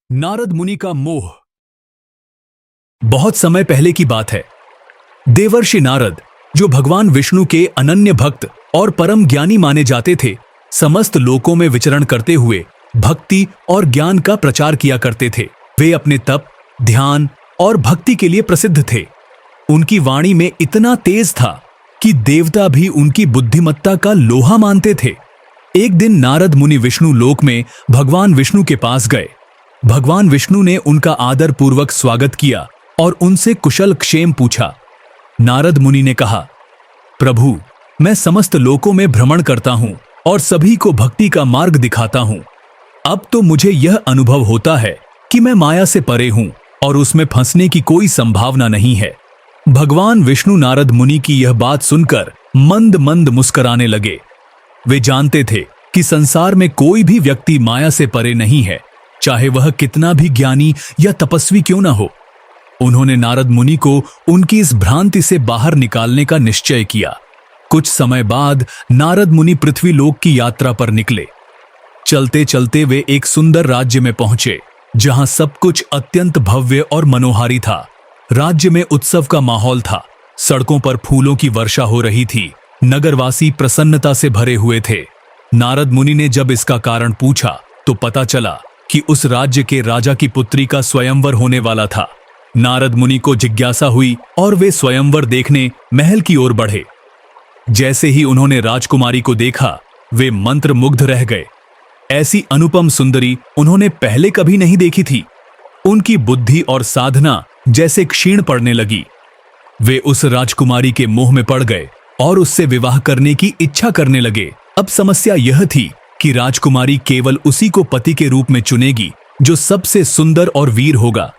नारद मुनि का मोह। बहुत समय पहले की बात है। देवर्षि नारद, जो भगवान विष्णु के अनन्य भक्त और परम ज्ञानी माने जाते थे, समस्त लोकों में विचरण करते हुए भक्ति और ज्ञान का प्रचार किया करते थे। वे अपने तप, ध्यान और भक्ति के लिए प्रसिद्ध थे। उनकी वाणी में इतना तेज था कि देवता भी उनकी बुद्धिमत्ता का लोहा मानते थे। एक दिन नारद मुनि विष्णु लोक में भगवान विष्णु के पास गए। भगवान विष्णु ने उनका आदर पूर्वक स्वागत किया और उनसे कुशल क्षेम पूछा। नारद मुनि ने कहा, प्रभु, मैं समस्त लोकों में भ्रमण करता हूं और सभी को भक्ति का मार्ग दिखाता हूं। अब तो मुझे यह अनुभव होता है कि मैं माया से परे हूं और उसमें फंसने की कोई संभावना नहीं है। भगवान विष्णु नारद मुनि की यह बात सुनकर मंद मंद मुस्कुराने लगे। वे जानते थे कि संसार में कोई भी व्यक्ति माया से परे नहीं है, चाहे वह कितना भी ज्ञानी या तपस्वी क्यों न हो। उन्होंने नारद मुनि को उनकी इस भ्रांति से बाहर निकालने का निश्चय किया। कुछ समय बाद नारद मुनि पृथ्वी लोक की यात्रा पर निकले। चलते चलते वे एक सुंदर राज्य में पहुंचे, जहां सब कुछ अत्यंत भव्य और मनोहारी था। राज्य में उत्सव का माहौल था। सड़कों पर फूलों की वर्षा हो रही थी। नगरवासी प्रसन्नता से भरे हुए थे। नारद मुनि ने जब इसका कारण पूछा तो पता चला कि उस राज्य के राजा की पुत्री का स्वयंवर होने वाला था। नारद मुनि को जिज्ञासा हुई और वे स्वयंवर देखने महल की ओर बढ़े। जैसे ही उन्होंने राजकुमारी को देखा, वे मंत्रमुग्ध रह गए। ऐसी अनुपम सुंदरी उन्होंने पहले कभी नहीं देखी थी। उनकी बुद्धि और साधना जैसे क्षीण पड़ने लगी। वे उस राजकुमारी के मोह में पड़ गए और उससे विवाह करने की इच्छा करने लगे। अब समस्या यह थी कि राजकुमारी केवल उसी को पति के रूप में चुनेगी जो सबसे सुंदर और वीर होगा।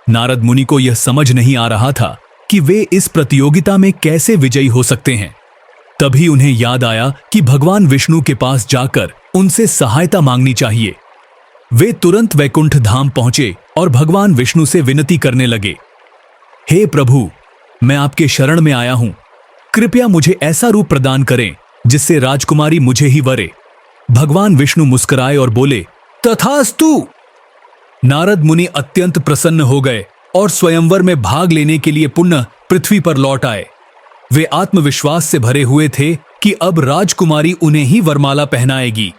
नारद मुनि को यह समझ नहीं आ रहा था कि वे इस प्रतियोगिता में कैसे विजयी हो सकते हैं। तभी उन्हें याद आया कि भगवान विष्णु के पास जाकर उनसे सहायता मांगनी चाहिए। वे तुरंत वैकुंठ धाम पहुंचे और भगवान विष्णु से विनती करने लगे, हे प्रभु, मैं आपके शरण में आया हूं। कृपया मुझे ऐसा रूप प्रदान करें जिससे राजकुमारी मुझे ही वरे। भगवान विष्णु मुस्कुराए और बोले, तथास्तु। नारद मुनि अत्यंत प्रसन्न हो गए और स्वयंवर में भाग लेने के लिए पुनः पृथ्वी पर लौट आए। वे आत्मविश्वास से भरे हुए थे कि अब राजकुमारी उन्हें ही वरमाला पहनाएगी।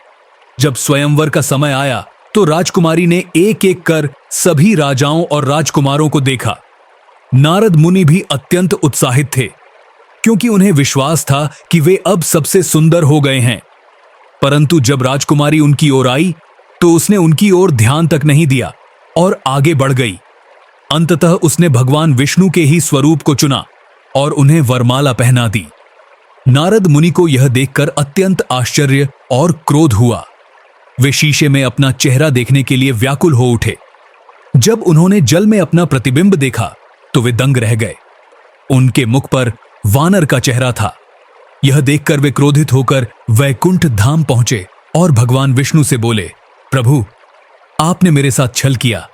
जब स्वयंवर का समय आया तो राजकुमारी ने एक एक कर सभी राजाओं और राजकुमारों को देखा। नारद मुनि भी अत्यंत उत्साहित थे, क्योंकि उन्हें विश्वास था कि वे अब सबसे सुंदर हो गए हैं। परंतु जब राजकुमारी उनकी ओर आई तो उसने उनकी ओर ध्यान तक नहीं दिया और आगे बढ़ गई। अंततः उसने भगवान विष्णु के ही स्वरूप को चुना और उन्हें वरमाला पहना दी। नारद मुनि को यह देखकर अत्यंत आश्चर्य और क्रोध हुआ। वे शीशे में अपना चेहरा देखने के लिए व्याकुल हो उठे। जब उन्होंने जल में अपना प्रतिबिंब देखा तो वे दंग रह गए। उनके मुख पर वानर का चेहरा था। यह देखकर वे क्रोधित होकर वैकुंठ धाम पहुंचे और भगवान विष्णु से बोले, प्रभु, आपने मेरे साथ छल किया।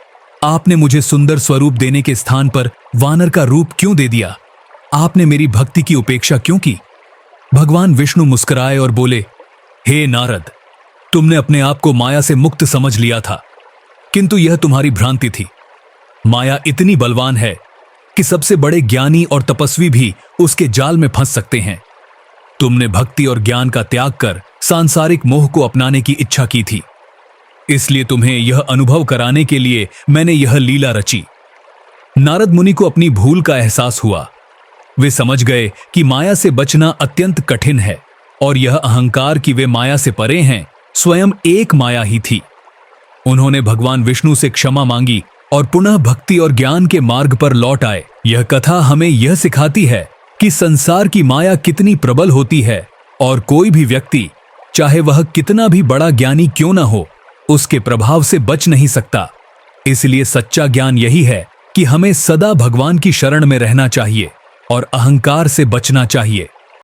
आपने मुझे सुंदर स्वरूप देने के स्थान पर वानर का रूप क्यों दे दिया? आपने मेरी भक्ति की उपेक्षा क्यों की? भगवान विष्णु मुस्कुराए और बोले, हे नारद, तुमने अपने आप को माया से मुक्त समझ लिया था, किंतु यह तुम्हारी भ्रांति थी। माया इतनी बलवान है कि सबसे बड़े ज्ञानी और तपस्वी भी उसके जाल में फंस सकते हैं। तुमने भक्ति और ज्ञान का त्याग कर सांसारिक मोह को अपनाने की इच्छा की थी, इसलिए तुम्हें यह अनुभव कराने के लिए मैंने यह लीला रची। नारद मुनि को अपनी भूल का एहसास हुआ। वे समझ गए कि माया से बचना अत्यंत कठिन है और यह अहंकार कि वे माया से परे हैं, स्वयं एक माया ही थी। उन्होंने भगवान विष्णु से क्षमा मांगी और पुनः भक्ति और ज्ञान के मार्ग पर लौट आए। यह कथा हमें यह सिखाती है कि संसार की माया कितनी प्रबल होती है और कोई भी व्यक्ति, चाहे वह कितना भी बड़ा ज्ञानी क्यों न हो, उसके प्रभाव से बच नहीं सकता। इसलिए सच्चा ज्ञान यही है कि हमें सदा भगवान की शरण में रहना चाहिए और अहंकार से बचना चाहिए।